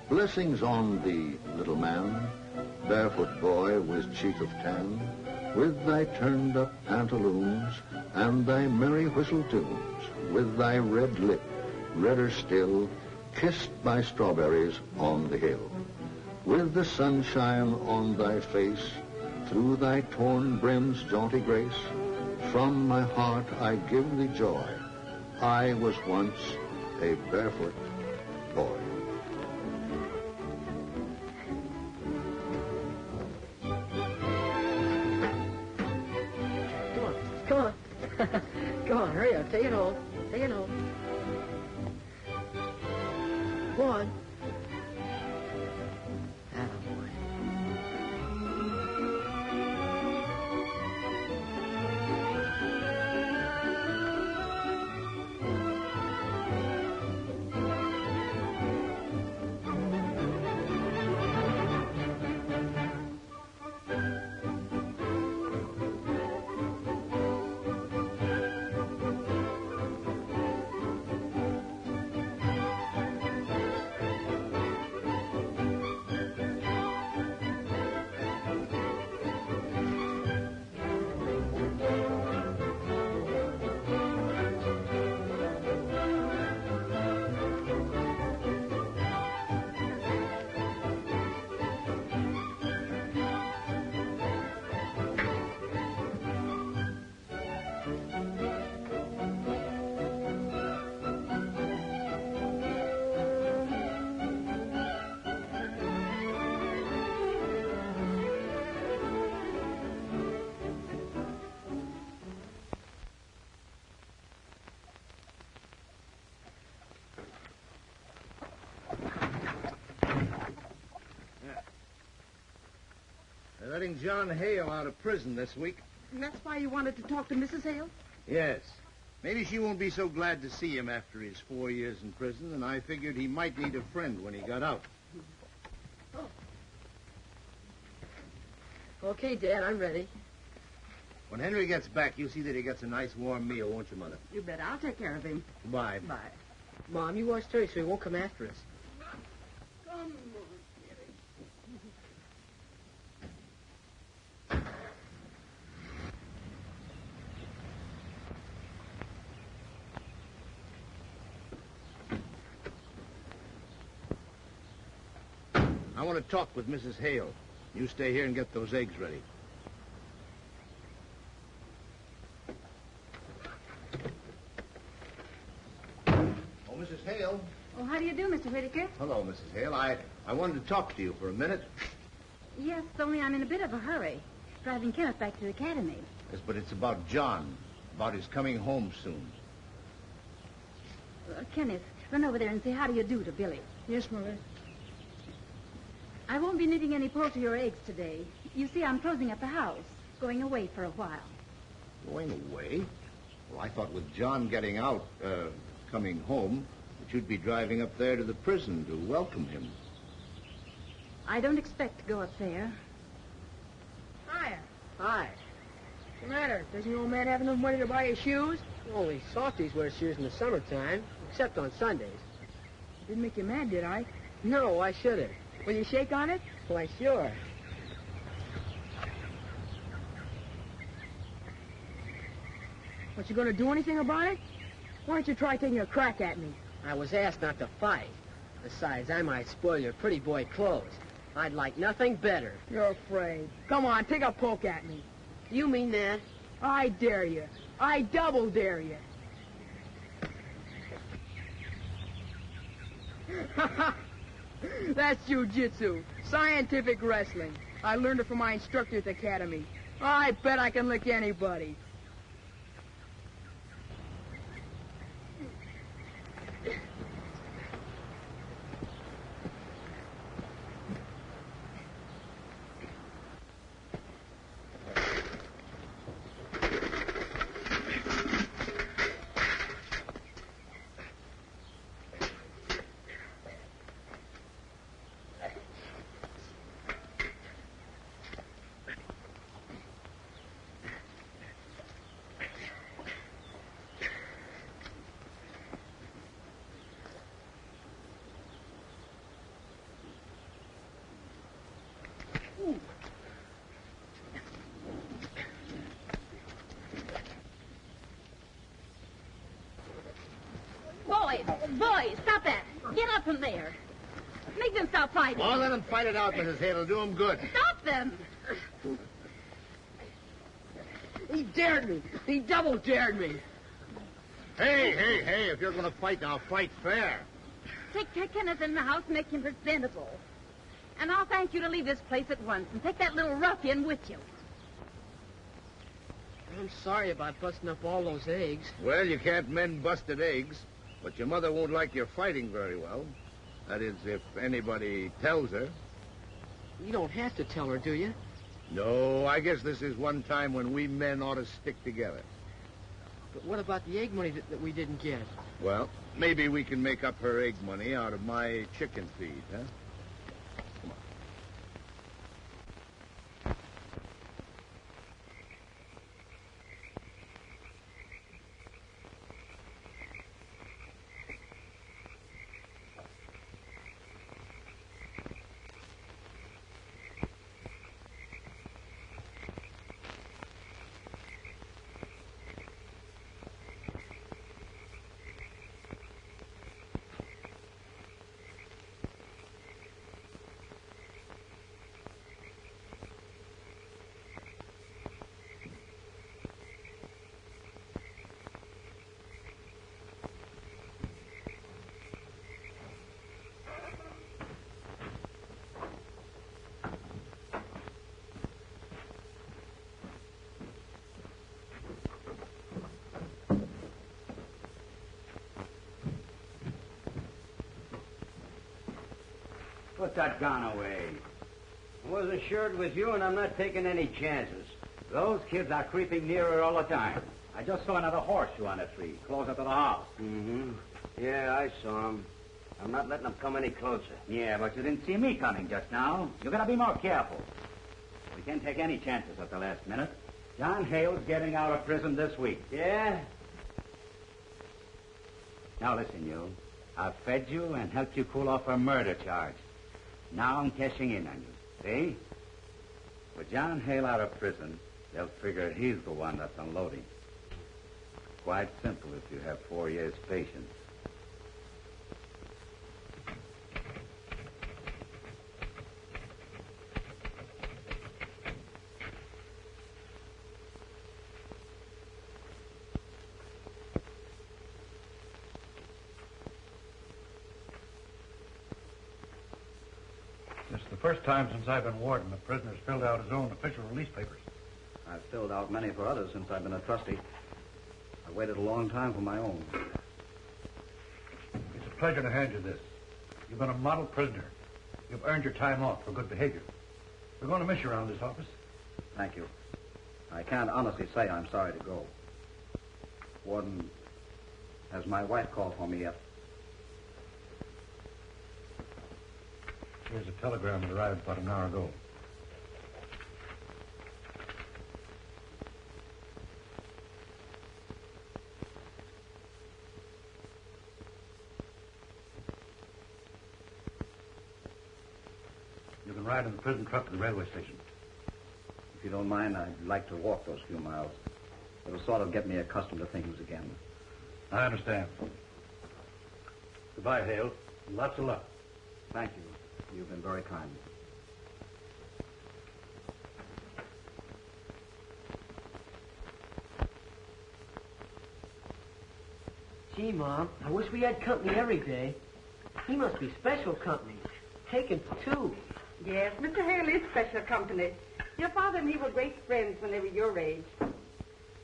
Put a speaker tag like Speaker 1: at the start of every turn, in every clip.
Speaker 1: Blessings on thee, little man, barefoot boy with cheek of tan, with thy turned-up pantaloons and thy merry whistle tunes, with thy red lip, redder still, kissed by strawberries on the hill, with the sunshine on thy face, through thy torn brim's jaunty grace, from my heart I give thee joy. I was once a barefoot boy.
Speaker 2: Come on, hurry up. Take it home. Take it home. Go on. Attaboy.
Speaker 3: They're letting John Hale out of prison this week.
Speaker 4: And that's why you wanted to talk to Mrs. Hale?
Speaker 3: Yes. Maybe she won't be so glad to see him after his 4 years in prison, and I figured he might need a friend when he got out.
Speaker 2: Oh. Okay, Dad, I'm ready.
Speaker 3: When Henry gets back, you'll see that he gets a nice warm meal, won't you, Mother?
Speaker 4: You bet. I'll take care of him.
Speaker 3: Bye.
Speaker 4: Bye.
Speaker 2: Mom, you watch Terry so he won't come after us.
Speaker 4: Come on,
Speaker 3: I want to talk with Mrs. Hale. You stay here and get those eggs ready. Oh, Mrs. Hale.
Speaker 5: Oh, how do you do, Mr. Whitaker?
Speaker 3: Hello, Mrs. Hale. I wanted to talk to you for a minute.
Speaker 5: Yes, only I'm in a bit of a hurry. Driving Kenneth back to the academy.
Speaker 3: Yes, but it's about John. About his coming home soon.
Speaker 5: Kenneth, run over there and say how do you do to Billy.
Speaker 2: Yes, Mother.
Speaker 5: I won't be knitting any poultry or eggs today. You see, I'm closing up the house. Going away for a while.
Speaker 3: Going away? Well, I thought with John getting out, coming home, that you'd be driving up there to the prison to welcome him.
Speaker 5: I don't expect to go up there.
Speaker 4: Hiya.
Speaker 2: Hi.
Speaker 4: What's the matter? Doesn't your old man have enough money to buy your shoes?
Speaker 2: Only softies wear shoes in the summertime, except on Sundays.
Speaker 4: Didn't make you mad, did I?
Speaker 2: No, why should it?
Speaker 4: Will you shake on it?
Speaker 2: Why, sure.
Speaker 4: But you going to do anything about it? Why don't you try taking a crack at me?
Speaker 2: I was asked not to fight. Besides, I might spoil your pretty boy clothes. I'd like nothing better.
Speaker 4: You're afraid. Come on, take a poke at me.
Speaker 2: Do you mean that?
Speaker 4: I dare you. I double dare you. That's jiu-jitsu. Scientific wrestling. I learned it from my instructor at the academy. I bet I can lick anybody.
Speaker 5: Boys, stop that. Get up from there. Make them stop fighting.
Speaker 3: Oh, let them fight it out, Mrs. Hale. It'll do them good.
Speaker 5: Stop them.
Speaker 2: He dared me. He double dared me.
Speaker 3: Hey, if you're going to fight, now fight fair.
Speaker 5: Take Kenneth in the house and make him presentable. And I'll thank you to leave this place at once and take that little ruffian with you.
Speaker 2: I'm sorry about busting up all those eggs.
Speaker 3: Well, you can't mend busted eggs, but your mother won't like your fighting very well. That is, if anybody tells her.
Speaker 2: You don't have to tell her, do you?
Speaker 3: No, I guess this is one time when we men ought to stick together.
Speaker 2: But what about the egg money that we didn't get?
Speaker 3: Well, maybe we can make up her egg money out of my chicken feed, huh? Come on.
Speaker 6: Put that gun away. I was assured it was you, and I'm not taking any chances. Those kids are creeping nearer all the time. I just saw another horseshoe on a tree, closer to the house.
Speaker 7: Mm-hmm. Yeah, I saw him. I'm not letting them come any closer.
Speaker 6: Yeah, but you didn't see me coming just now. You gotta be more careful. We can't take any chances at the last minute. John Hale's getting out of prison this week.
Speaker 7: Yeah?
Speaker 6: Now listen, you. I've fed you and helped you cool off a murder charge. Now I'm cashing in on you. See? With John Hale out of prison, they'll figure he's the one that's unloading. Quite simple if you have 4 years' patience.
Speaker 8: It's the first time since I've been warden the prisoner's filled out his own official release papers.
Speaker 7: I've filled out many for others since I've been a trustee. I waited a long time for my own.
Speaker 8: It's a pleasure to hand you this. You've been a model prisoner. You've earned your time off for good behavior. We're going to miss you around this office.
Speaker 7: Thank you. I can't honestly say I'm sorry to go. Warden, has my wife called for me yet?
Speaker 8: Here's a telegram that arrived about an hour ago. You can ride in the prison truck to the railway station.
Speaker 7: If you don't mind, I'd like to walk those few miles. It'll sort of get me accustomed to things again.
Speaker 8: I understand. Goodbye, Hale. Lots of luck.
Speaker 7: Thank you. You've been very kind.
Speaker 2: Gee, Mom, I wish we had company every day. He must be special company. Taken two.
Speaker 9: Yes, Mr. Hale is special company. Your father and he were great friends when they were your age.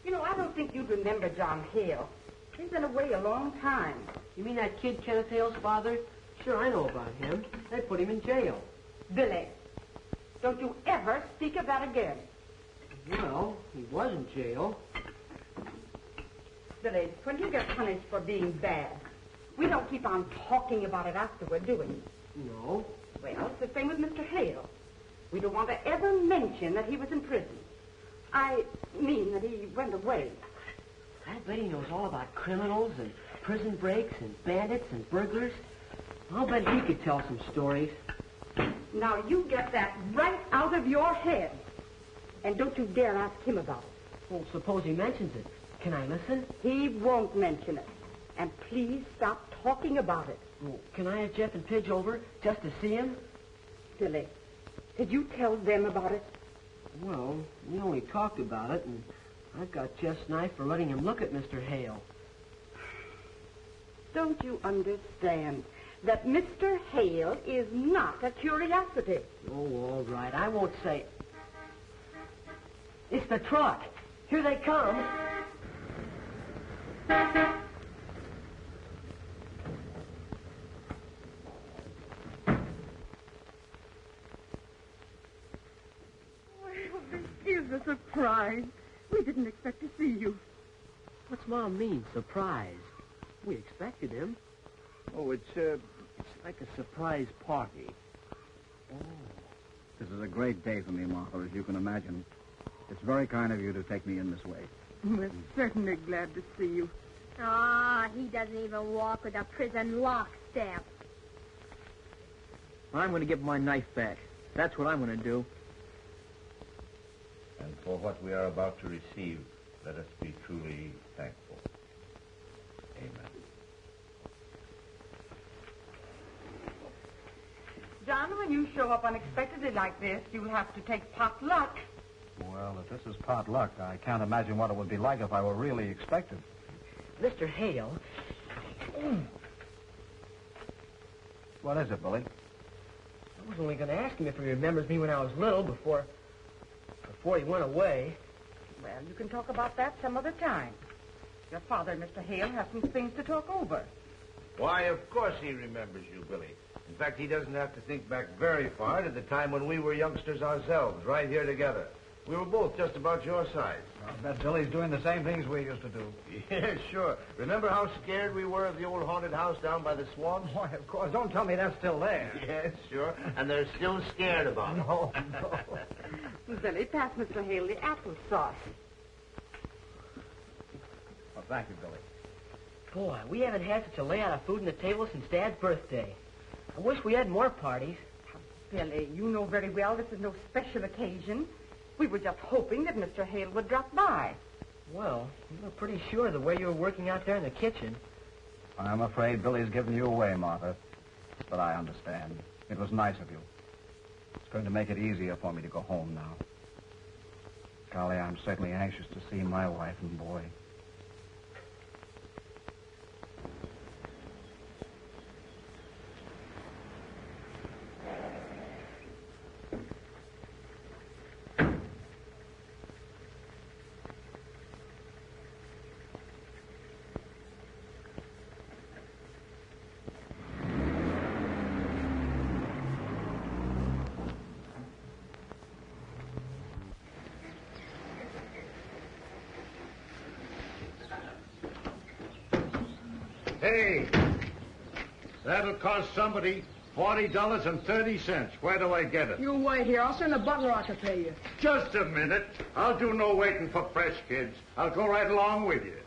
Speaker 9: You know, I don't think you'd remember John Hale. He's been away a long time.
Speaker 2: You mean that kid Kenneth Hale's father? Sure, I know about him. They put him in jail.
Speaker 9: Billy, don't you ever speak of that again.
Speaker 2: Well, he was in jail.
Speaker 9: Billy, when you get punished for being bad, we don't keep on talking about it afterward, do we?
Speaker 2: No.
Speaker 9: Well, it's the same with Mr. Hale. We don't want to ever mention that he was in prison. I mean that he went away.
Speaker 2: I bet he knows all about criminals and prison breaks and bandits and burglars. I'll bet he could tell some stories.
Speaker 9: Now, you get that right out of your head. And don't you dare ask him about it.
Speaker 2: Well, suppose he mentions it. Can I listen?
Speaker 9: He won't mention it. And please stop talking about it.
Speaker 2: Well, can I have Jeff and Pidge over just to see him?
Speaker 9: Billy, did you tell them about it?
Speaker 2: Well, we only talked about it, and I've got Jeff's knife for letting him look at Mr. Hale.
Speaker 9: Don't you understand that Mr. Hale is not a curiosity?
Speaker 2: Oh, all right. I won't say. It's the truck. Here they come.
Speaker 4: Well, this is a surprise. We didn't expect to see you.
Speaker 2: What's Mom mean, surprise? We expected him.
Speaker 3: Oh, it's like a surprise party.
Speaker 7: This is a great day for me, Martha, as you can imagine. It's very kind of you to take me in this way.
Speaker 4: We're certainly glad to see you.
Speaker 5: Ah, he doesn't even walk with a prison lockstep.
Speaker 2: I'm going to give my knife back. That's what I'm going to do.
Speaker 3: And for what we are about to receive, let us be truly thankful. Amen.
Speaker 9: John, when you show up unexpectedly like this, you'll have to take pot luck.
Speaker 7: Well, if this is pot luck, I can't imagine what it would be like if I were really expected.
Speaker 2: Mr. Hale.
Speaker 7: What is it, Billy?
Speaker 2: I was only going to ask him if he remembers me when I was little before he went away.
Speaker 9: Well, you can talk about that some other time. Your father and Mr. Hale have some things to talk over.
Speaker 3: Why, of course he remembers you, Billy. In fact, he doesn't have to think back very far to the time when we were youngsters ourselves, right here together. We were both just about your size.
Speaker 7: I bet Billy's doing the same things we used to do.
Speaker 3: Yeah, sure. Remember how scared we were of the old haunted house down by the swamp?
Speaker 7: Why, of course. Don't tell me that's still there.
Speaker 3: Yes, sure. And they're still scared about it.
Speaker 7: No, no.
Speaker 9: Billy, pass Mr. Hale the applesauce.
Speaker 7: Well, thank you, Billy.
Speaker 2: Boy, we haven't had such a layout of food on the table since Dad's birthday. I wish we had more parties.
Speaker 9: Billy, you know very well this is no special occasion. We were just hoping that Mr. Hale would drop by.
Speaker 2: Well, you were pretty sure the way you were working out there in the kitchen.
Speaker 7: I'm afraid Billy's given you away, Martha. But I understand. It was nice of you. It's going to make it easier for me to go home now. Golly, I'm certainly anxious to see my wife and boy.
Speaker 8: Hey, that'll cost somebody $40.30. Where do I get it?
Speaker 4: You wait here. I'll send the butler out to pay you.
Speaker 8: Just a minute. I'll do no waiting for fresh kids. I'll go right along with you.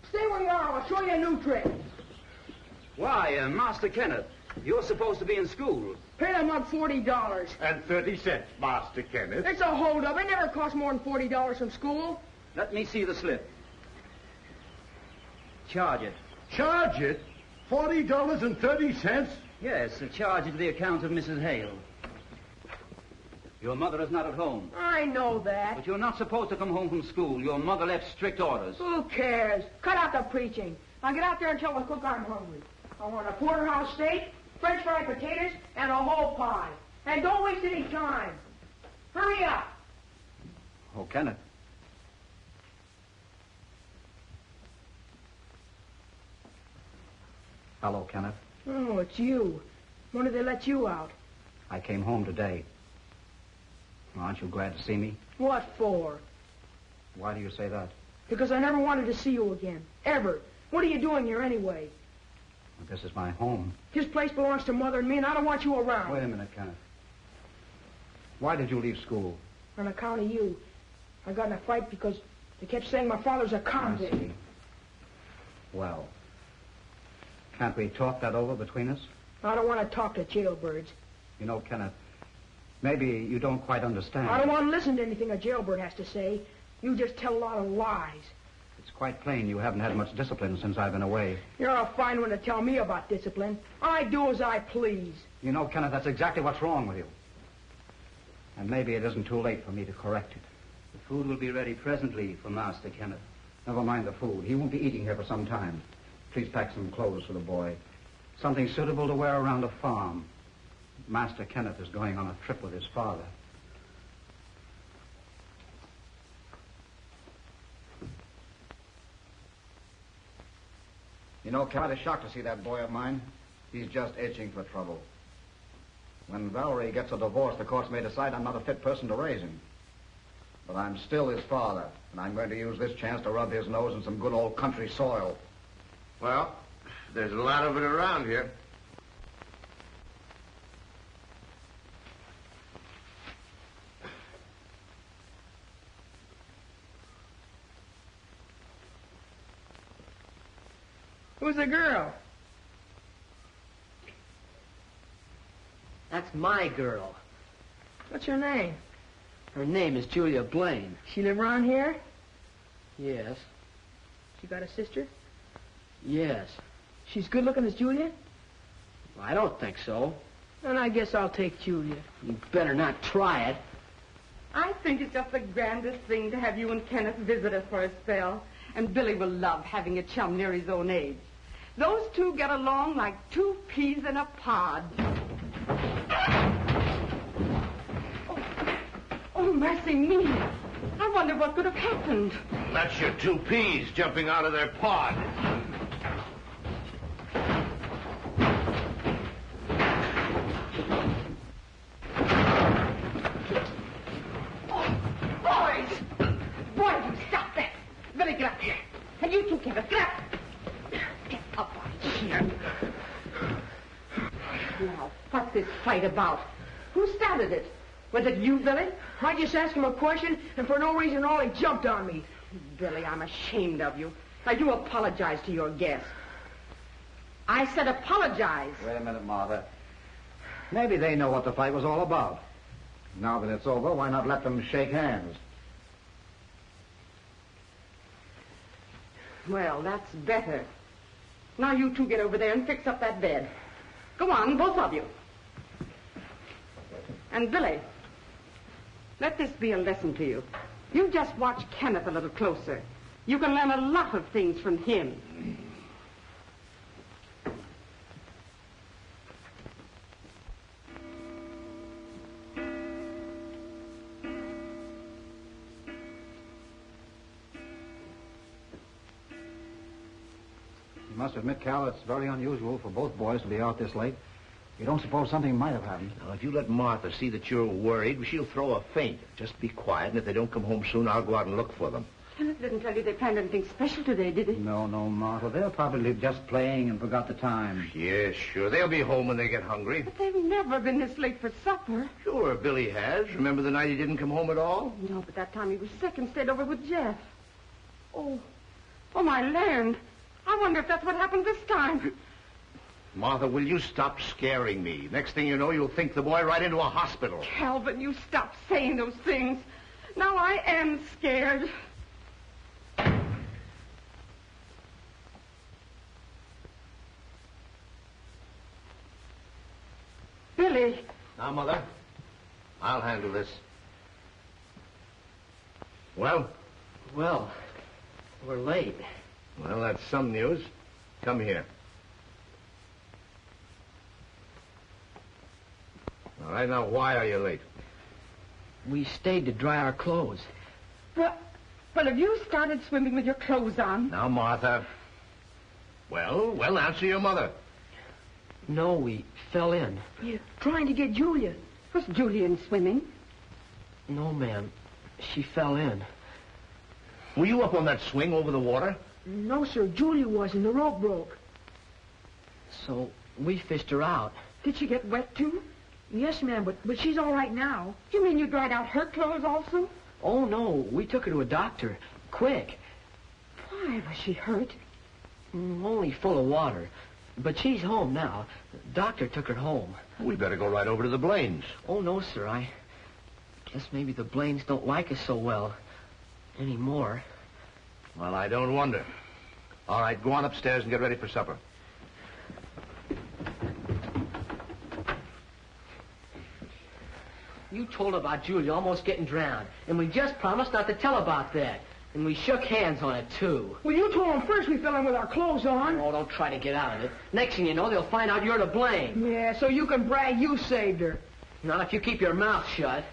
Speaker 4: Stay where you are. I'll show you a new trick.
Speaker 7: Why, Master Kenneth, you're supposed to be in school.
Speaker 4: Pay them up $40.
Speaker 8: And 30 cents, Master Kenneth.
Speaker 4: It's a holdup. It never cost more than $40 from school.
Speaker 7: Let me see the slip. Charge it.
Speaker 8: Charge it? $40.30?
Speaker 7: Yes, charge it to the account of Mrs. Hale. Your mother is not at home.
Speaker 4: I know that.
Speaker 7: But you're not supposed to come home from school. Your mother left strict orders.
Speaker 4: Who cares? Cut out the preaching. Now get out there and tell the cook I'm hungry. I want a porterhouse steak, French fried potatoes, and a whole pie. And don't waste any time. Hurry up.
Speaker 7: Oh, Kenneth. Hello, Kenneth.
Speaker 4: Oh, it's you. When did they let you out?
Speaker 7: I came home today. Aren't you glad to see me?
Speaker 4: What for?
Speaker 7: Why do you say that?
Speaker 4: Because I never wanted to see you again. Ever. What are you doing here anyway?
Speaker 7: Well, this is my home.
Speaker 4: This place belongs to Mother and me, and I don't want you around.
Speaker 7: Wait a minute, Kenneth. Why did you leave school?
Speaker 4: On account of you. I got in a fight because they kept saying my father's a convict.
Speaker 7: I see. Well, Can't we talk that over between us?
Speaker 4: I don't want to talk to jailbirds.
Speaker 7: You know, Kenneth, maybe you don't quite understand.
Speaker 4: I don't want to listen to anything a jailbird has to say. You just tell a lot of lies.
Speaker 7: It's quite plain you haven't had much discipline since I've been away.
Speaker 4: You're a fine one to tell me about discipline. I do as I please.
Speaker 7: You know, Kenneth, that's exactly what's wrong with you. And maybe it isn't too late for me to correct it. The food will be ready presently for Master Kenneth. Never mind the food. He won't be eating here for some time. Please pack some clothes for the boy. Something suitable to wear around a farm. Master Kenneth is going on a trip with his father. You know, Cal, I'm shocked to see that boy of mine. He's just itching for trouble. When Valerie gets a divorce, the courts may decide I'm not a fit person to raise him. But I'm still his father, and I'm going to use this chance to rub his nose in some good old country soil.
Speaker 3: Well, there's a lot of it around here.
Speaker 4: Who's the girl?
Speaker 2: That's my girl.
Speaker 4: What's her name?
Speaker 2: Her name is Julia Blaine.
Speaker 4: She live around here?
Speaker 2: Yes.
Speaker 4: She got a sister?
Speaker 2: Yes.
Speaker 4: She's good looking as Julia?
Speaker 2: I don't think so.
Speaker 4: Then I guess I'll take Julia.
Speaker 2: You better not try it.
Speaker 9: I think it's just the grandest thing to have you and Kenneth visit us for a spell. And Billy will love having a chum near his own age. Those two get along like two peas in a pod. Oh, mercy me. I wonder what could have happened.
Speaker 3: That's your two peas jumping out of their pod.
Speaker 9: Boys, you stop that. Billy, get up here. And you two, Kenneth, get up. Get up out here. Now, what's this fight about? Who started it? Was it you, Billy?
Speaker 4: I just asked him a question, and for no reason at all, he jumped on me.
Speaker 9: Billy, I'm ashamed of you. I do apologize to your guest. I said apologize.
Speaker 7: Wait a minute, Martha. Maybe they know what the fight was all about. Now that it's over, why not let them shake hands?
Speaker 9: Well, that's better. Now you two get over there and fix up that bed. Go on, both of you. And Billy, let this be a lesson to you. You just watch Kenneth a little closer. You can learn a lot of things from him.
Speaker 7: You must admit, Cal, it's very unusual for both boys to be out this late. You don't suppose something might have happened?
Speaker 3: Now, if you let Martha see that you're worried, she'll throw a faint. Just be quiet, and if they don't come home soon, I'll go out and look for them.
Speaker 9: Kenneth didn't tell you they planned anything special today, did he?
Speaker 7: No, Martha. They're probably just playing and forgot the time.
Speaker 3: Yes, sure. They'll be home when they get hungry.
Speaker 9: But they've never been this late for supper.
Speaker 3: Sure, Billy has. Remember the night he didn't come home at all?
Speaker 9: No, but that time he was sick and stayed over with Jeff. Oh, my land. I wonder if that's what happened this time.
Speaker 3: Martha, will you stop scaring me? Next thing you know, you'll think the boy right into a hospital.
Speaker 9: Calvin, you stop saying those things. Now I am scared. Billy.
Speaker 3: Now, Mother, I'll handle this. Well,
Speaker 2: we're late.
Speaker 3: Well, that's some news. Come here. All right, now, why are you late?
Speaker 2: We stayed to dry our clothes.
Speaker 9: Well, have you started swimming with your clothes on?
Speaker 3: Now, Martha. Well, answer your mother.
Speaker 2: No, we fell in.
Speaker 4: You're trying to get Julia.
Speaker 9: Was Julian swimming?
Speaker 2: No, ma'am. She fell in.
Speaker 3: Were you up on that swing over the water?
Speaker 4: No, sir. Julia was, and the rope broke.
Speaker 2: So we fished her out.
Speaker 9: Did she get wet, too?
Speaker 4: Yes, ma'am, but she's all right now.
Speaker 9: You mean you dried out her clothes also?
Speaker 2: Oh, no. We took her to a doctor. Quick.
Speaker 9: Why was she hurt?
Speaker 2: Only full of water. But she's home now. The doctor took her home.
Speaker 3: We better go right over to the Blaines.
Speaker 2: Oh, no, sir. I guess maybe the Blaines don't like us so well anymore.
Speaker 3: Well, I don't wonder. All right, go on upstairs and get ready for supper.
Speaker 2: You told about Julia almost getting drowned, and we just promised not to tell about that. And we shook hands on it, too.
Speaker 4: Well, you told them first we fell in with our clothes on.
Speaker 2: Oh, don't try to get out of it. Next thing you know, they'll find out you're to blame.
Speaker 4: Yeah, so you can brag you saved her.
Speaker 2: Not if you keep your mouth shut.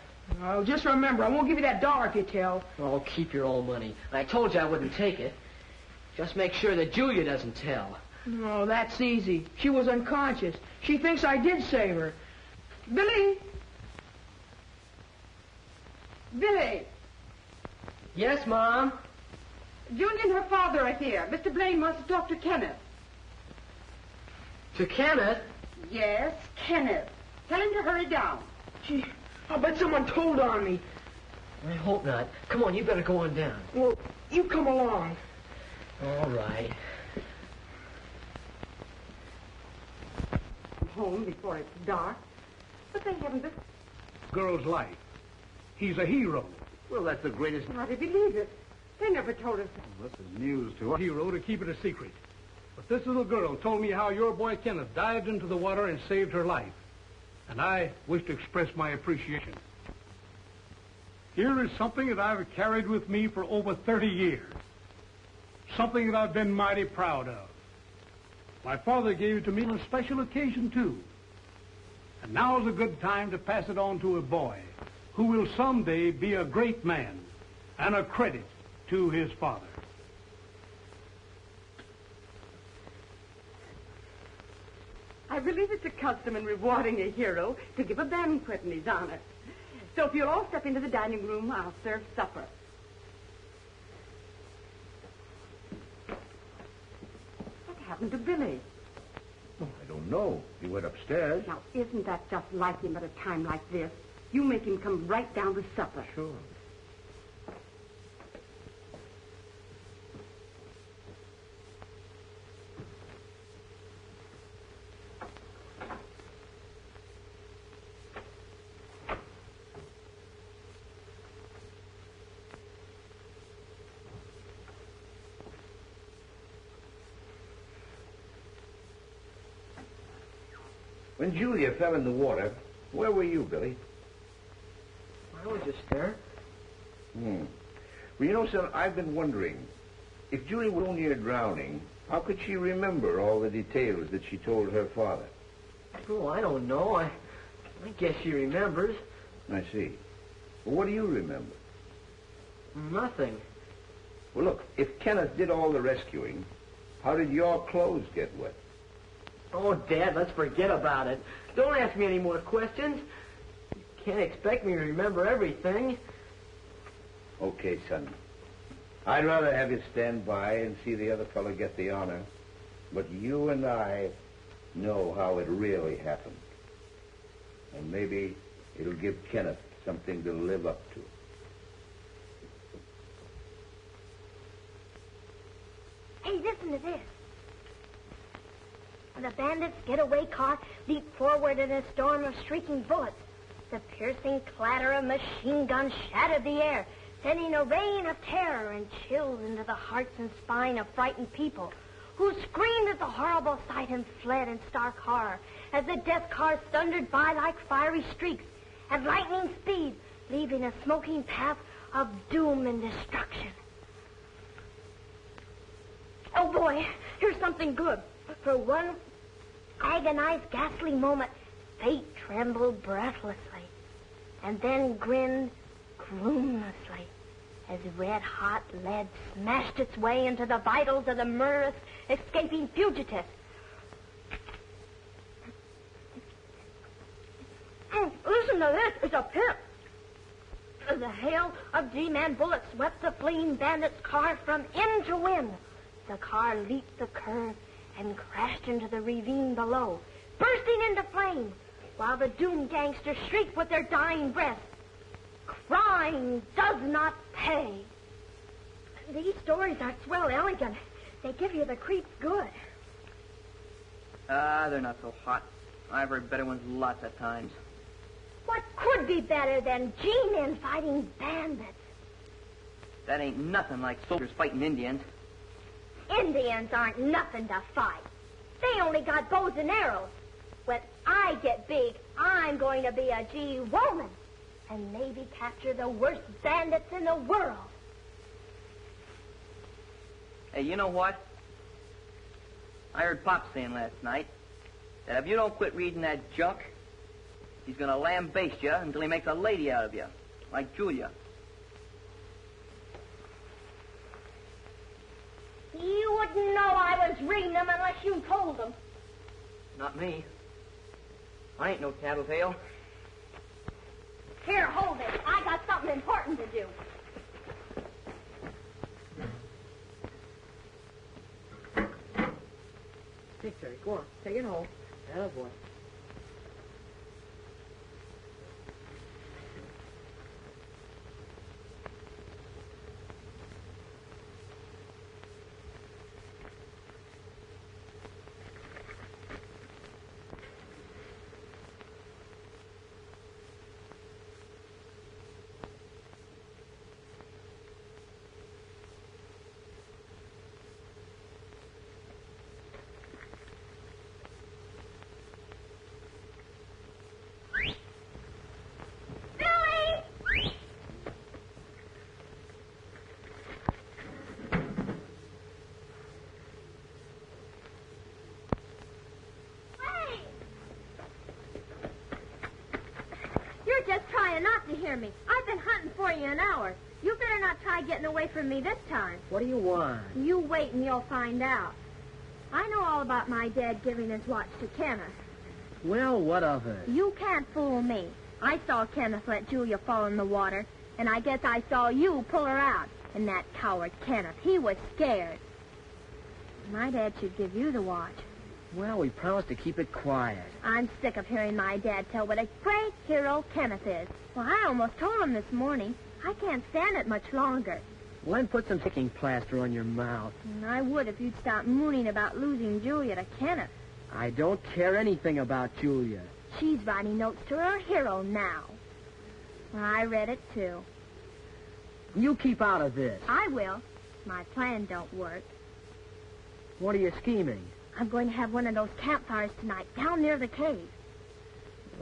Speaker 4: Oh, just remember, I won't give you that dollar if you tell.
Speaker 2: Oh, keep your own money. I told you I wouldn't take it. Just make sure that Julia doesn't tell.
Speaker 4: Oh, that's easy. She was unconscious. She thinks I did save her. Billy!
Speaker 9: Billy,
Speaker 2: Yes, Mom?
Speaker 9: Julia and her father are here. Mr. Blaine wants to talk to Kenneth.
Speaker 2: To Kenneth?
Speaker 9: Yes, Kenneth. Tell him to hurry down.
Speaker 4: Gee, I'll bet someone told on me.
Speaker 2: I hope not. Come on, you better go on down.
Speaker 4: Well, you come along.
Speaker 2: All right.
Speaker 9: Home before it's dark. But they haven't this.
Speaker 8: Girl's life. He's a hero.
Speaker 3: Well, that's the greatest...
Speaker 9: How do you believe it? They never told us.
Speaker 8: Well, this is news to a hero to keep it a secret. But this little girl told me how your boy Kenneth dived into the water and saved her life. And I wish to express my appreciation. Here is something that I've carried with me for over 30 years. Something that I've been mighty proud of. My father gave it to me on a special occasion, too. And now's a good time to pass it on to a boy who will someday be a great man and a credit to his father.
Speaker 9: I believe it's a custom in rewarding a hero to give a banquet in his honor. So if you'll all step into the dining room, I'll serve supper. What happened to Billy?
Speaker 3: Oh, I don't know. He went upstairs.
Speaker 9: Now, isn't that just like him at a time like this? You make him come right down to supper.
Speaker 3: Sure. When Julia fell in the water, where were you, Billy?
Speaker 2: I was just there.
Speaker 3: Well, you know, son, I've been wondering, if Julia was near drowning, how could she remember all the details that she told her father?
Speaker 2: Oh, I don't know. I guess she remembers.
Speaker 3: I see. Well, what do you remember?
Speaker 2: Nothing.
Speaker 3: Well, look, if Kenneth did all the rescuing, how did your clothes get wet?
Speaker 2: Oh, Dad, let's forget about it. Don't ask me any more questions. You can't expect me to remember everything.
Speaker 3: Okay, son. I'd rather have you stand by and see the other fellow get the honor. But you and I know how it really happened. And maybe it'll give Kenneth something to live up to.
Speaker 10: Hey, listen to this. The bandits' getaway car leaped forward in a storm of shrieking bullets. The piercing clatter of machine guns shattered the air, sending a rain of terror and chills into the hearts and spine of frightened people, who screamed at the horrible sight and fled in stark horror as the death cars thundered by like fiery streaks at lightning speed, leaving a smoking path of doom and destruction. Oh, boy, here's something good. For one agonized, ghastly moment, fate trembled breathlessly and then grinned gloomlessly as red-hot lead smashed its way into the vitals of the murderous, escaping fugitive. Listen to this. It's a pit. The hail of G-Man bullets swept the fleeing bandit's car from end to end. The car leaped the curve and crashed into the ravine below, bursting into flame, while the doomed gangsters shrieked with their dying breath. Crime does not pay. These stories are swell elegant. They give you the creeps good.
Speaker 2: Ah, they're not so hot. I've heard better ones lots of times.
Speaker 10: What could be better than G-men fighting bandits?
Speaker 2: That ain't nothing like soldiers fighting Indians.
Speaker 10: Indians aren't nothing to fight. They only got bows and arrows. When I get big, I'm going to be a G-woman and maybe capture the worst bandits in the world.
Speaker 2: Hey, you know what? I heard Pop saying last night that if you don't quit reading that junk, he's going to lambaste you until he makes a lady out of you, like Julia.
Speaker 10: You wouldn't know I was reading them unless you told them.
Speaker 2: Not me. I ain't no tattletale.
Speaker 10: Here, hold it. I got something important to do.
Speaker 2: Quick, Terry, go on. Take it home. Oh, boy.
Speaker 10: You're just trying not to hear me. I've been hunting for you an hour. You better not try getting away from me this time.
Speaker 2: What do you want?
Speaker 10: You wait and you'll find out. I know all about my dad giving his watch to Kenneth.
Speaker 2: Well, what of it?
Speaker 10: You can't fool me. I saw Kenneth let Julia fall in the water, and I guess I saw you pull her out. And that coward Kenneth, he was scared. My dad should give you the watch.
Speaker 2: Well, we promised to keep it quiet.
Speaker 10: I'm sick of hearing my dad tell what a great hero Kenneth is. Well, I almost told him this morning. I can't stand it much longer.
Speaker 2: Well, then put some sticking plaster on your mouth.
Speaker 10: And I would if you'd stop mooning about losing Julia to Kenneth.
Speaker 2: I don't care anything about Julia.
Speaker 10: She's writing notes to her hero now. I read it, too.
Speaker 2: You keep out of this.
Speaker 10: I will. My plan don't work.
Speaker 2: What are you scheming?
Speaker 10: I'm going to have one of those campfires tonight down near the cave.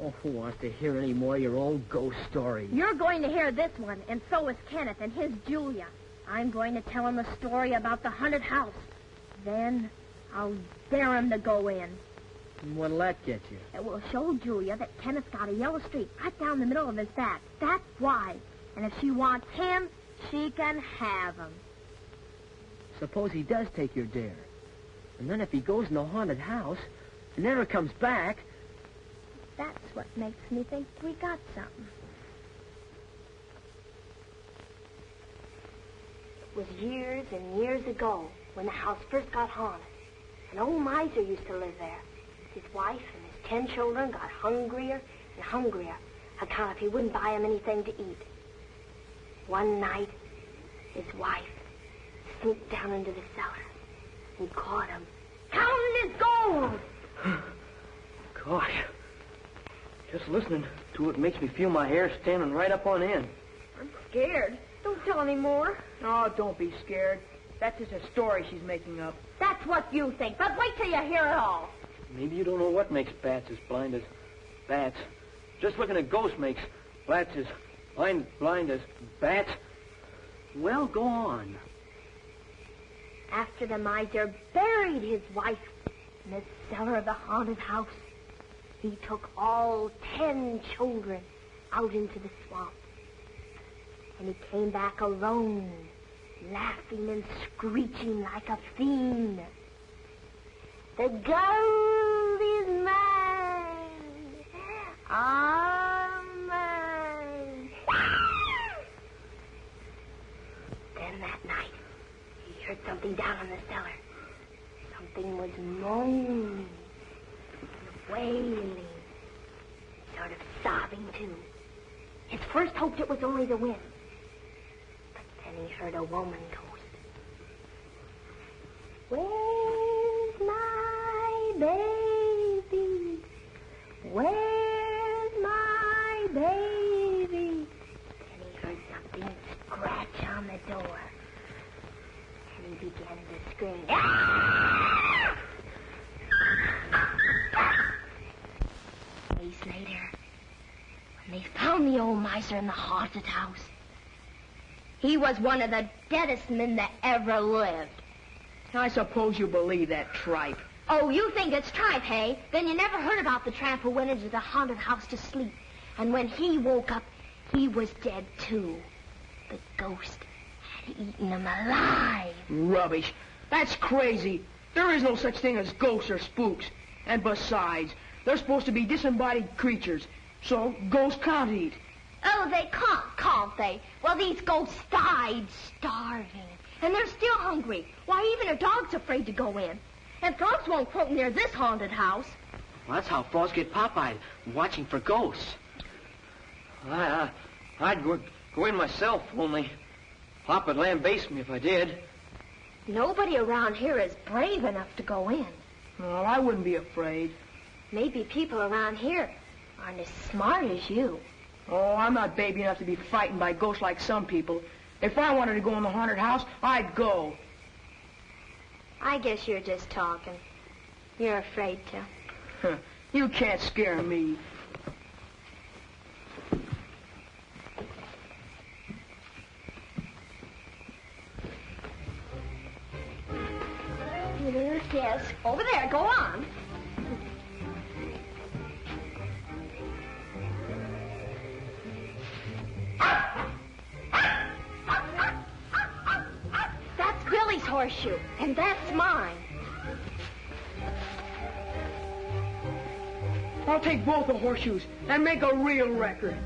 Speaker 2: Oh, who wants to hear any more of your old ghost stories?
Speaker 10: You're going to hear this one, and so is Kenneth and his Julia. I'm going to tell him a story about the haunted house. Then I'll dare him to go in.
Speaker 2: What'll that get you?
Speaker 10: It will show Julia that Kenneth's got a yellow streak right down the middle of his back. That's why. And if she wants him, she can have him.
Speaker 2: Suppose he does take your dare. And then if he goes in the haunted house and never comes back...
Speaker 10: That's what makes me think we got something. It was years and years ago when the house first got haunted. An old miser used to live there. His wife and his 10 children got hungrier and hungrier account if he wouldn't buy them anything to eat. One night, his wife sneaked down into the cellar and caught him counting his gold.
Speaker 2: Gosh. Just listening to it makes me feel my hair standing right up on end.
Speaker 4: I'm scared.
Speaker 10: Don't tell any more.
Speaker 4: Oh, don't be scared. That's just a story she's making up.
Speaker 10: That's what you think, but wait till you hear it all.
Speaker 2: Maybe you don't know what makes bats as blind as bats. Just looking at ghosts makes bats as blind as bats. Well, go on.
Speaker 10: After the miser buried his wife in the cellar of the haunted house, he took all 10 children out into the swamp. And he came back alone, laughing and screeching like a fiend. The gold is mine. All mine. Then that night, he heard something down in the cellar. Something was moaning, wailing, sort of sobbing too. His first hoped it was only the wind. But then he heard a woman ghost. Where's my baby? And they found the old miser in the haunted house. He was one of the deadest men that ever lived.
Speaker 4: I suppose you believe that tripe.
Speaker 10: Oh, you think it's tripe, hey? Then you never heard about the tramp who went into the haunted house to sleep. And when he woke up, he was dead, too. The ghost had eaten him alive.
Speaker 4: Rubbish. That's crazy. There is no such thing as ghosts or spooks. And besides, they're supposed to be disembodied creatures. So ghosts can't eat.
Speaker 10: Oh, they can't they? Well, these ghosts died starving. And they're still hungry. Why, even a dog's afraid to go in. And frogs won't croak near this haunted house.
Speaker 2: Well, that's how frogs get pop-eyed, watching for ghosts. I'd go in myself, only Pop would lambaste me if I did.
Speaker 10: Nobody around here is brave enough to go in.
Speaker 4: Well, I wouldn't be afraid.
Speaker 10: Maybe people around here aren't as smart as you.
Speaker 4: Oh, I'm not baby enough to be frightened by ghosts like some people. If I wanted to go in the haunted house, I'd go.
Speaker 10: I guess you're just talking. You're afraid to.
Speaker 4: You can't scare me.
Speaker 10: Yes, over there. Go on. That's Billy's horseshoe, and that's mine.
Speaker 4: I'll take both the horseshoes and make a real record.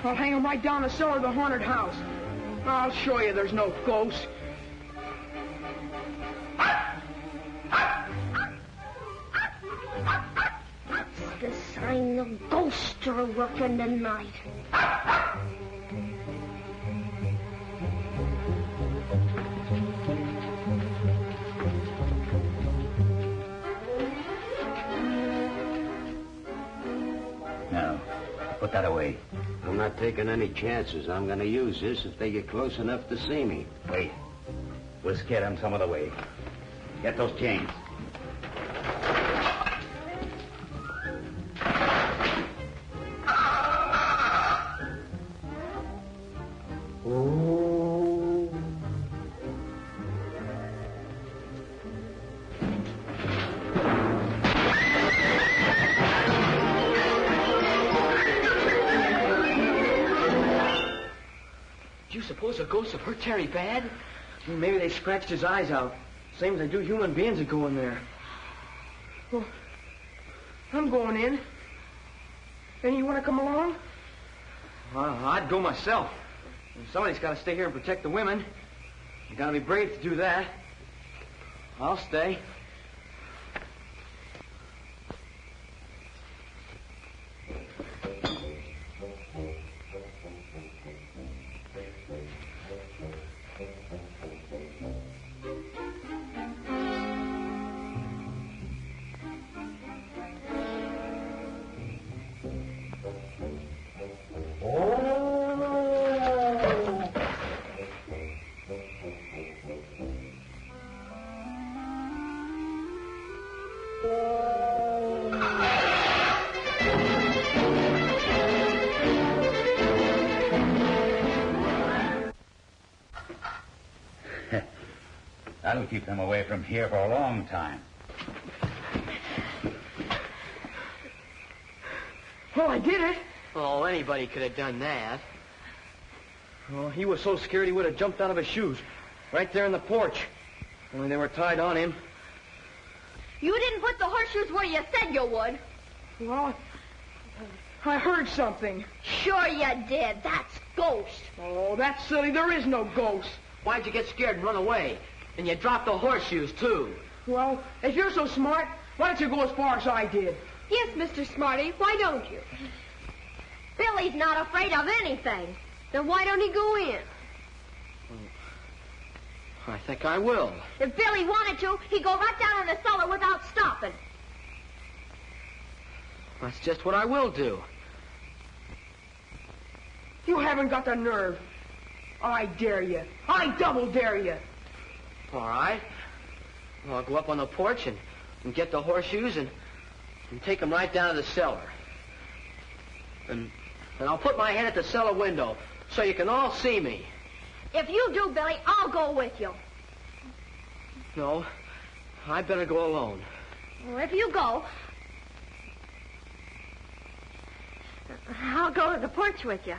Speaker 4: I'll hang them right down the cellar of the haunted house. I'll show you there's no ghosts.
Speaker 10: It's the sign of ghosts are working tonight.
Speaker 6: Now, put that away.
Speaker 3: I'm not taking any chances. I'm going to use this if they get close enough to see me.
Speaker 6: Wait. We'll scare them some other way. Get those chains.
Speaker 2: Do you suppose the ghosts have hurt Terry bad? Maybe they scratched his eyes out. Same as they do human beings that go in there.
Speaker 4: Well, I'm going in. And you want to come along?
Speaker 2: I'd go myself. Somebody's got to stay here and protect the women. You got to be brave to do that. I'll stay.
Speaker 6: That'll keep them away from here for a long time.
Speaker 4: Well, I did it.
Speaker 2: Oh, anybody could have done that. Oh, he was so scared he would have jumped out of his shoes. Right there in the porch. Only they were tied on him.
Speaker 10: You didn't put the horseshoes where you said you would.
Speaker 4: Well, I heard something.
Speaker 10: Sure you did. That's ghost.
Speaker 4: Oh, that's silly. There is no ghost.
Speaker 2: Why'd you get scared and run away? And you dropped the horseshoes, too.
Speaker 4: Well, if you're so smart, why don't you go as far as I did?
Speaker 9: Yes, Mr. Smarty, why don't you?
Speaker 10: Billy's not afraid of anything.
Speaker 9: Then why don't he go in?
Speaker 2: I think I will.
Speaker 10: If Billy wanted to, he'd go right down in the cellar without stopping.
Speaker 2: That's just what I will do.
Speaker 4: You haven't got the nerve. I dare you. I double dare you.
Speaker 2: All right. Well, I'll go up on the porch and get the horseshoes and take them right down to the cellar. And I'll put my head at the cellar window so you can all see me.
Speaker 10: If you do, Billy, I'll go with you.
Speaker 2: No, I better go alone.
Speaker 10: Well, if you go, I'll go to the porch with you.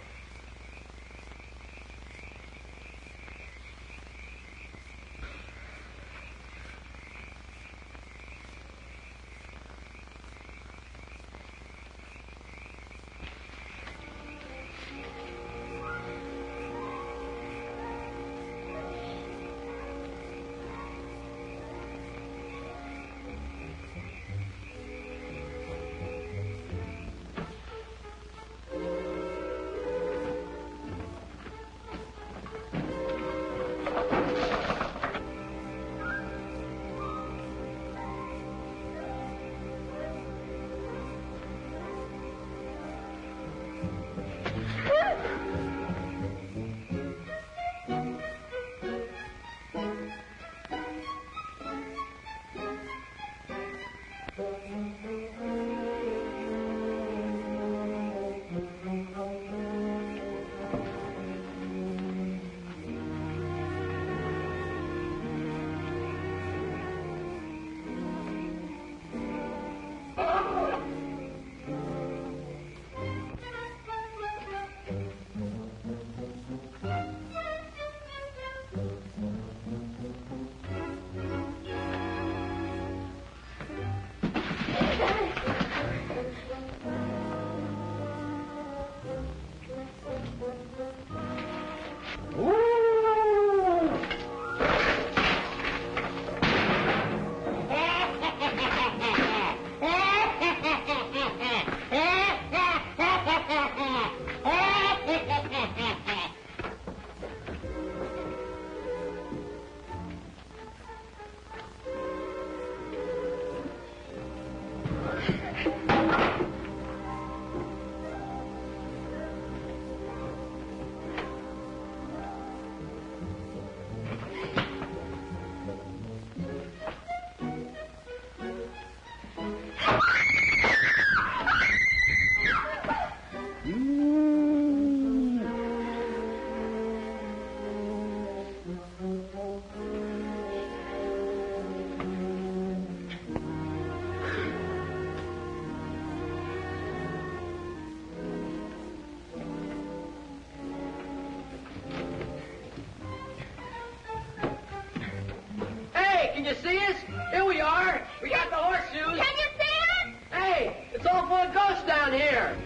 Speaker 2: Can you see us? Here we are. We got the horseshoes.
Speaker 10: Can you see it?
Speaker 2: Hey, it's all full of ghosts down here.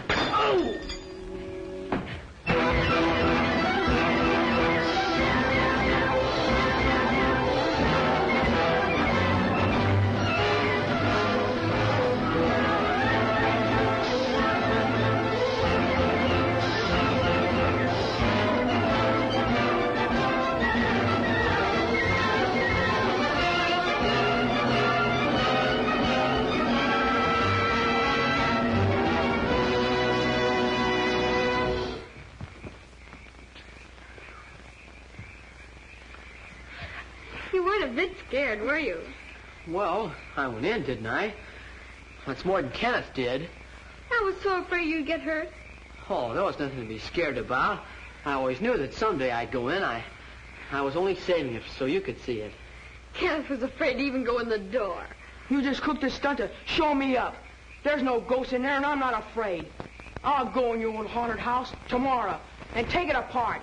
Speaker 2: Oh!
Speaker 9: You weren't a bit scared, were you?
Speaker 2: Well, I went in, didn't I? That's more than Kenneth did.
Speaker 9: I was so afraid you'd get hurt.
Speaker 2: Oh, there was nothing to be scared about. I always knew that someday I'd go in. I was only saving it so you could see it.
Speaker 9: Kenneth was afraid to even go in the door.
Speaker 4: You just cooked this stunt to show me up. There's no ghost in there, and I'm not afraid. I'll go in your old haunted house tomorrow and take it apart.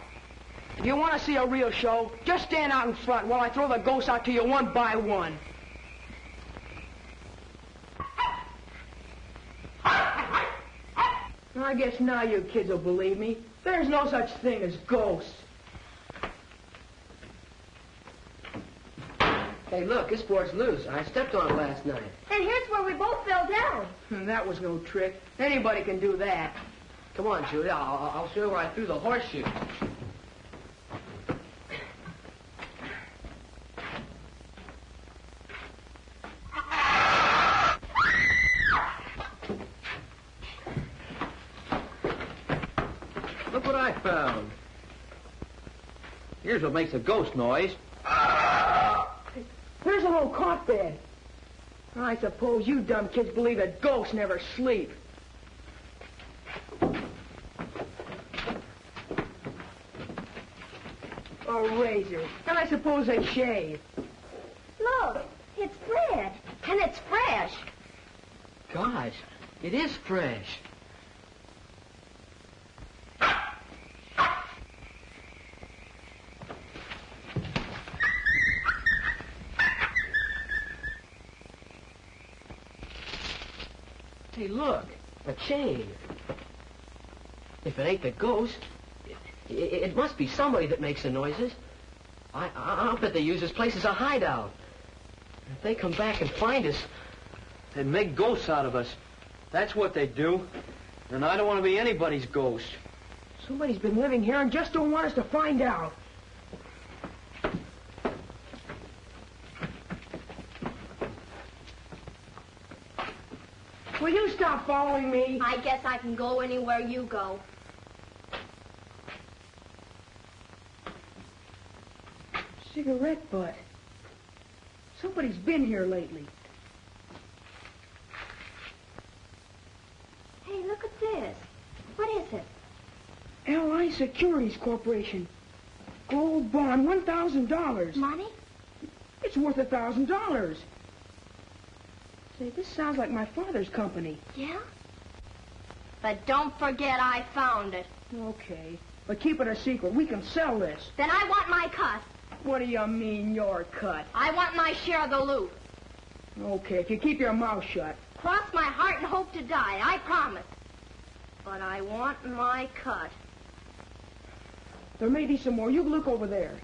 Speaker 4: If you want to see a real show, just stand out in front while I throw the ghosts out to you one by one. I guess now you kids will believe me. There's no such thing as ghosts.
Speaker 2: Hey, look, this board's loose. I stepped on it last night.
Speaker 10: And here's where we both fell down.
Speaker 4: That was no trick. Anybody can do that.
Speaker 2: Come on, Judy. I'll show you where I threw the horseshoe. Look what I found. Here's what makes a ghost noise.
Speaker 4: an old cot bed. I suppose you dumb kids believe that ghosts never sleep. A razor. And I suppose they shave.
Speaker 10: Look, it's bread. And it's fresh.
Speaker 4: Gosh, it is fresh. Hey, look, a chain. If it ain't the ghost, it must be somebody that makes the noises. I'll bet they use this place as a hideout. If they come back and find us, they'd make ghosts out of us. That's what they do. And I don't want to be anybody's ghost. Somebody's been living here and just don't want us to find out. Will you stop following me?
Speaker 10: I guess I can go anywhere you go.
Speaker 4: Cigarette butt. Somebody's been here lately.
Speaker 10: Hey, look at this. What is it?
Speaker 4: L.I. Securities Corporation. Gold bond, $1,000.
Speaker 10: Money?
Speaker 4: It's worth $1,000. Say, this sounds like my father's company.
Speaker 10: Yeah? But don't forget I found it.
Speaker 4: Okay. But keep it a secret. We can sell this.
Speaker 10: Then I want my cut.
Speaker 4: What do you mean, your cut?
Speaker 10: I want my share of the loot.
Speaker 4: Okay, if you keep your mouth shut.
Speaker 10: Cross my heart and hope to die, I promise. But I want my cut.
Speaker 4: There may be some more. You look over there.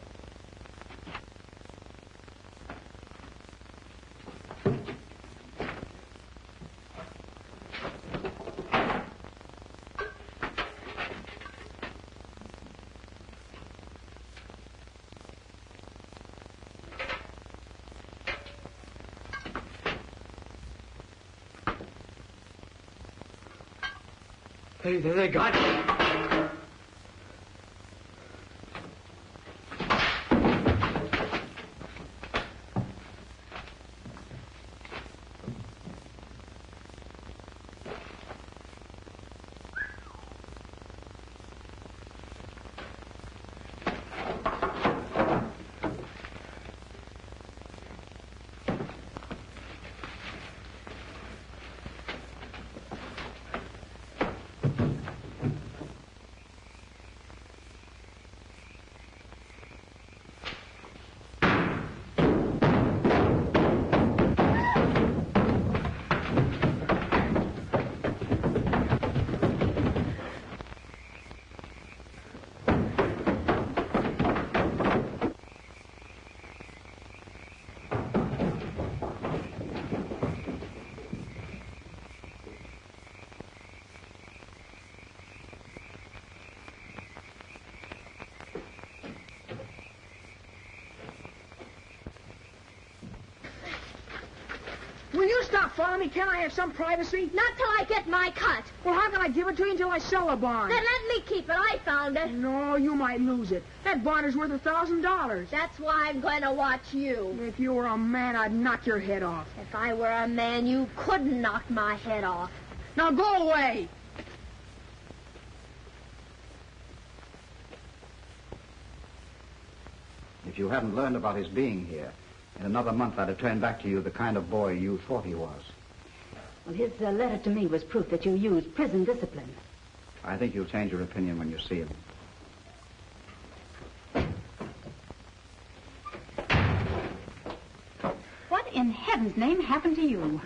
Speaker 4: They got it. Will you stop following me? Can't I have some privacy?
Speaker 10: Not till I get my cut.
Speaker 4: Well, how can I give it to you until I sell a bond?
Speaker 10: Then let me keep it. I found it.
Speaker 4: No, you might lose it. That bond is worth $1,000.
Speaker 10: That's why I'm going to watch you.
Speaker 4: If you were a man, I'd knock your head off.
Speaker 10: If I were a man, you couldn't knock my head off.
Speaker 4: Now go away.
Speaker 7: If you hadn't learned about his being here, in another month I'd have turned back to you the kind of boy you thought he was.
Speaker 11: Well, his letter to me was proof that you used prison discipline.
Speaker 7: I think you'll change your opinion when you see him.
Speaker 11: What in heaven's name happened to you?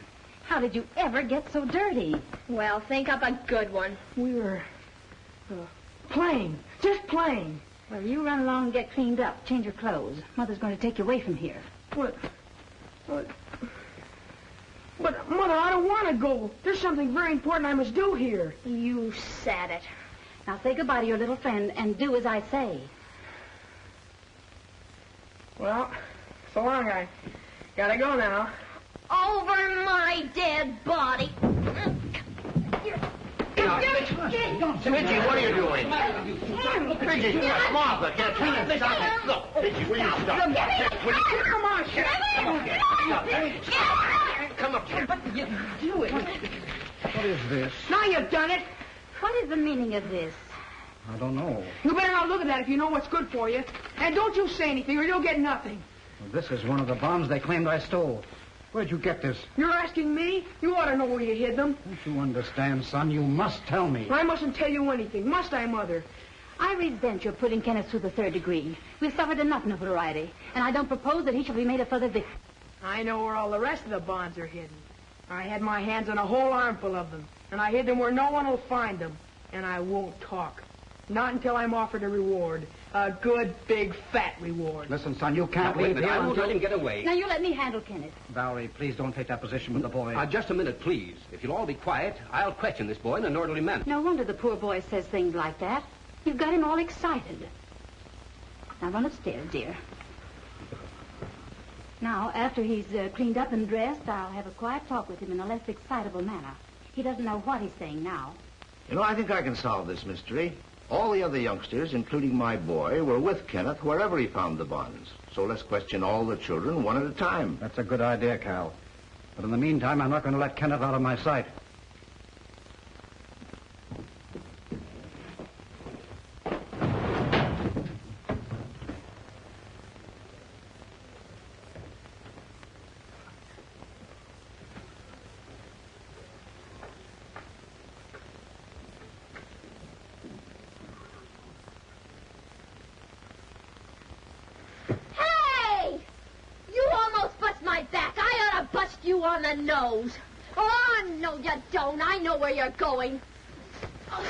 Speaker 11: How did you ever get so dirty?
Speaker 10: Well, think up a good one.
Speaker 4: We were playing. Just playing.
Speaker 11: Well, you run along and get cleaned up. Change your clothes. Mother's going to take you away from here.
Speaker 4: But, Mother, I don't want to go. There's something very important I must do here.
Speaker 10: You said it.
Speaker 11: Now say goodbye to your little friend and do as I say.
Speaker 4: Well, so long. I gotta go now.
Speaker 10: Over my dead body.
Speaker 3: Midgie, what are you doing? Midgie, Martha, can I turn this out? Look. Will you stop?
Speaker 4: Come on, Sheriff.
Speaker 3: Come up here.
Speaker 9: What are you doing?
Speaker 7: What is this?
Speaker 4: Now you've done it.
Speaker 11: What is the meaning of this?
Speaker 7: I don't know.
Speaker 4: You better not look at that if you know what's good for you. And don't you say anything or you'll get nothing.
Speaker 7: Well, this is one of the bonds they claimed I stole. Where'd you get this?
Speaker 4: You're asking me? You ought to know where you hid them.
Speaker 7: Don't you understand, son? You must tell me.
Speaker 4: I mustn't tell you anything. Must I, Mother?
Speaker 11: I resent your putting Kenneth through the 3rd degree. We've suffered enough notoriety, and I don't propose that he shall be made a further victim.
Speaker 4: I know where all the rest of the bonds are hidden. I had my hands on a whole armful of them, and I hid them where no one will find them. And I won't talk. Not until I'm offered a reward. A good, big, fat reward.
Speaker 7: Listen, son, you can't leave here
Speaker 12: I won't
Speaker 7: until...
Speaker 12: let him get away.
Speaker 11: Now, you let me handle Kenneth.
Speaker 7: Valerie, please don't take that position with the boy.
Speaker 12: Just a minute, please. If you'll all be quiet, I'll question this boy in an orderly manner.
Speaker 11: No wonder the poor boy says things like that. You've got him all excited. Now, run upstairs, dear. Now, after he's cleaned up and dressed, I'll have a quiet talk with him in a less excitable manner. He doesn't know what he's saying now.
Speaker 3: You know, I think I can solve this mystery. All the other youngsters, including my boy, were with Kenneth wherever he found the bonds. So let's question all the children one at a time.
Speaker 7: That's a good idea, Cal. But in the meantime, I'm not going to let Kenneth out of my sight.
Speaker 10: You on the nose. Oh, no, you don't. I know where you're going. Oh.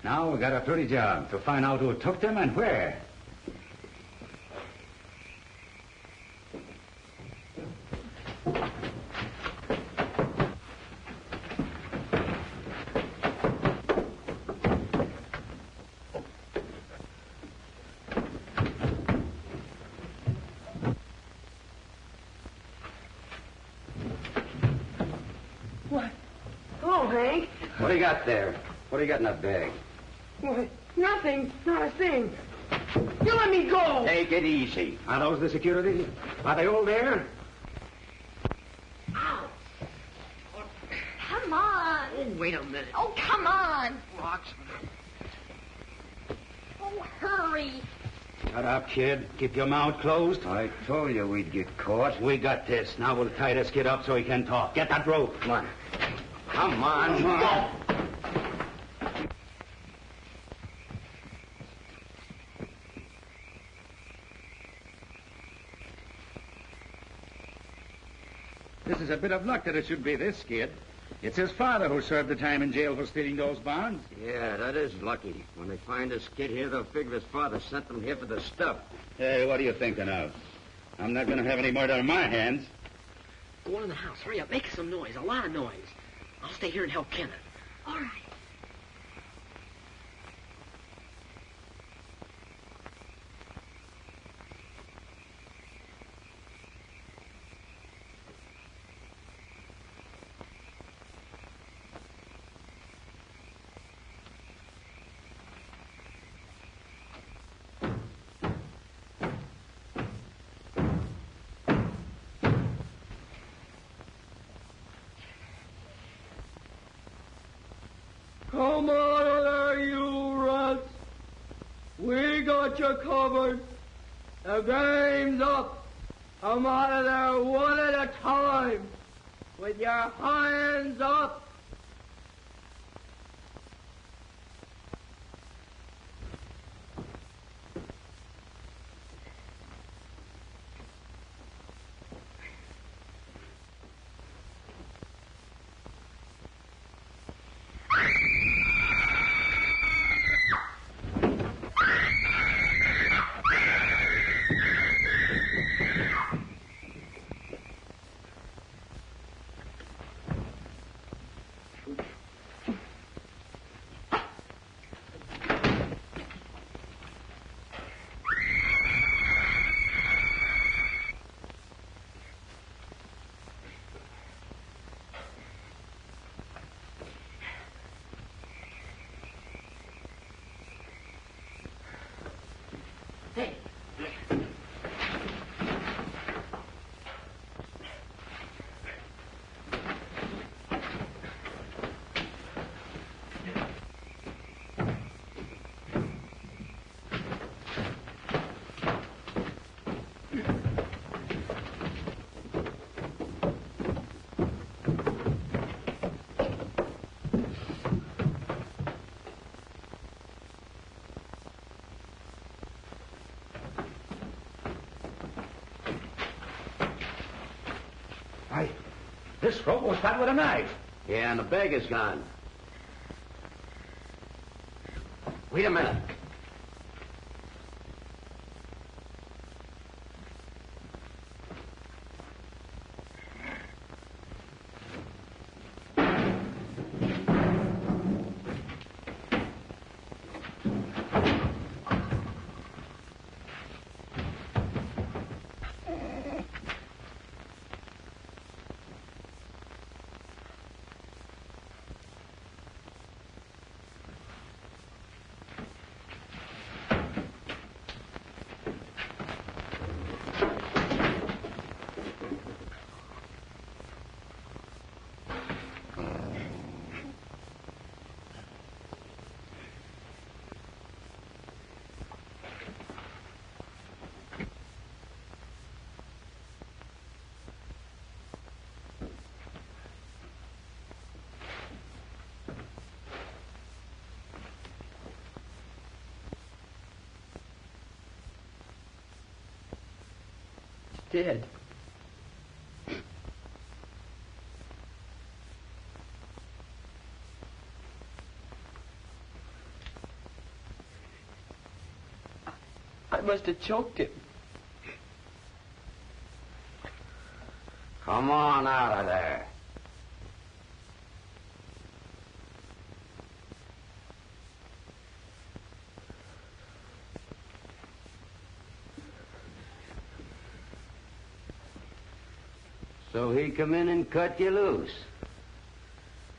Speaker 6: Now we got a dirty job to find out who took them and where.
Speaker 4: What? Hello, Hank.
Speaker 3: What do you got there? What do you got in that bag?
Speaker 4: What? Nothing. Not a thing. You let me go.
Speaker 3: Take it easy.
Speaker 6: Are those the security? Are they all there?
Speaker 10: Ow. Come on.
Speaker 4: Oh, wait a minute.
Speaker 10: Oh, come on.
Speaker 4: Rocks.
Speaker 10: Oh, hurry.
Speaker 6: Shut up, kid. Keep your mouth closed.
Speaker 3: I told you we'd get caught.
Speaker 6: We got this. Now we'll tie this kid up so he can talk. Get that rope.
Speaker 3: Come on. Come on. Come on.
Speaker 13: This is a bit of luck that it should be this kid. It's his father who served the time in jail for stealing those bonds.
Speaker 3: Yeah, that is lucky. When they find this kid here, they'll figure his father sent them here for the stuff.
Speaker 6: Hey, what are you thinking of? I'm not going to have any murder on my hands.
Speaker 14: Go on in the house. Hurry up. Make some noise. A lot of noise. I'll stay here and help Kenneth.
Speaker 10: All right.
Speaker 15: Come on there, you rats. We got you covered. The game's up. Come out of there one at a time. With your hands up.
Speaker 3: This rope was cut with a knife.
Speaker 16: Yeah, and the bag is gone. Wait a minute.
Speaker 15: Dead. I must have choked him.
Speaker 16: Come on out of there. So he come in and cut you loose.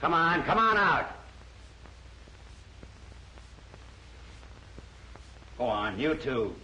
Speaker 16: Come on out.
Speaker 3: Go on, you two.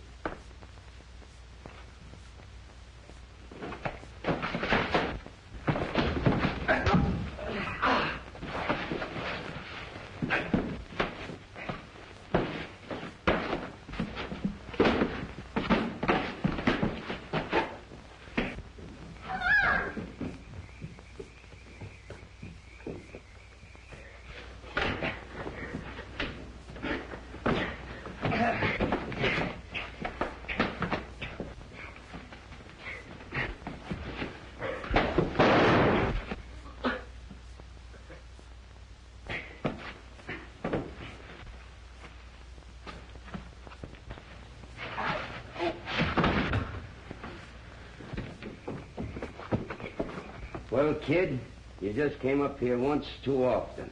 Speaker 16: Well, kid, you just came up here once too often.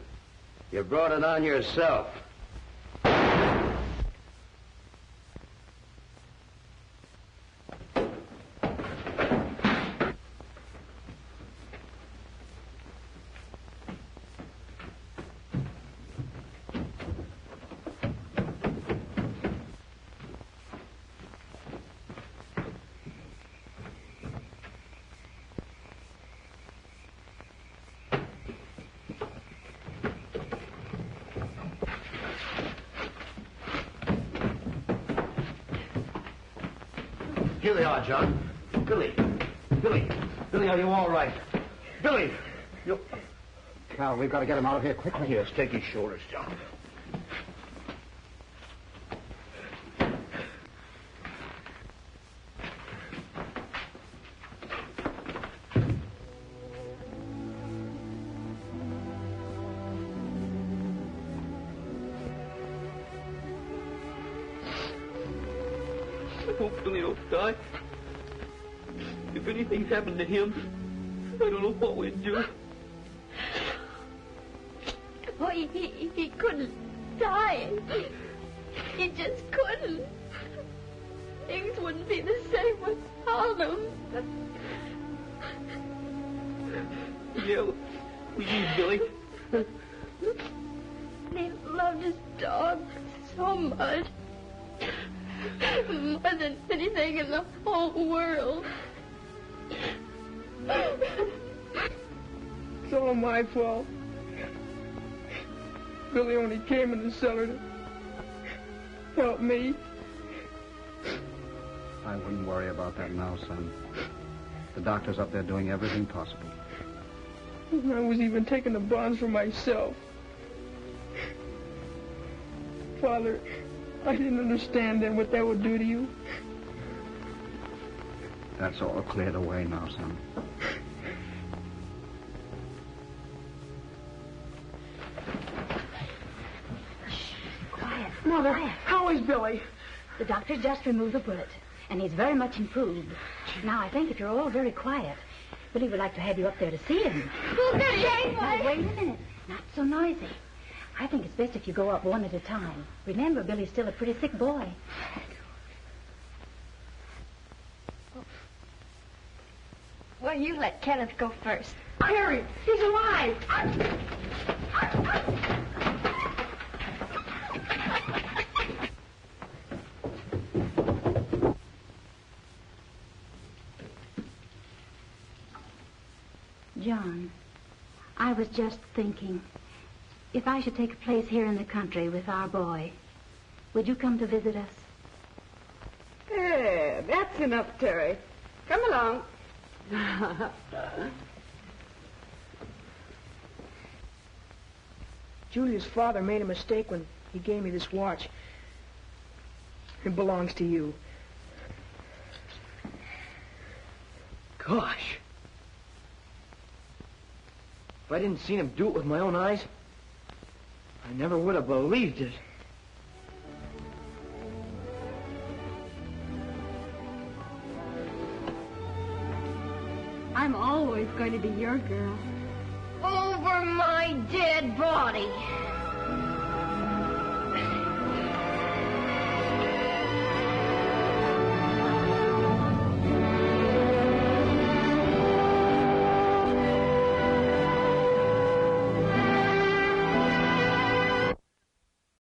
Speaker 16: You brought it on yourself.
Speaker 3: Here they are, John. Billy, are you all right? Billy! You...
Speaker 7: Cal, we've got to get him out of here quickly.
Speaker 3: Yes, take his shoulders, John.
Speaker 15: I hope Billy don't die. If anything's happened to him, I don't know what we'd do.
Speaker 17: Oh, he couldn't die. He just couldn't. Things wouldn't be the same without him.
Speaker 15: Yeah, we need Billy.
Speaker 17: He loved his dog so much. More than anything in the whole world.
Speaker 15: It's all my fault. Billy only came in the cellar to help me.
Speaker 7: I wouldn't worry about that now, son. The doctor's up there doing everything possible.
Speaker 15: I was even taking the bonds for myself. Father, I didn't understand then what that would do to you.
Speaker 7: That's all cleared away now, son.
Speaker 11: Quiet.
Speaker 4: Mother,
Speaker 11: Quiet.
Speaker 4: how is Billy?
Speaker 11: The doctor just removed the bullet, and he's very much improved. Now, I think if you're all very quiet, Billy would like to have you up there to see him. Now, wait a minute. Not so noisy. I think it's best if you go up one at a time. Remember, Billy's still a pretty sick boy.
Speaker 10: Well, you let Kenneth go first.
Speaker 4: Harry, he's alive.
Speaker 11: John, I was just thinking, if I should take a place here in the country with our boy, would you come to visit us?
Speaker 9: There, that's enough, Terry. Come along.
Speaker 4: Julia's father made a mistake when he gave me this watch. It belongs to you. Gosh. If I didn't see him do it with my own eyes, I never would have believed it.
Speaker 17: I'm always going to be your girl.
Speaker 10: Over my dead body.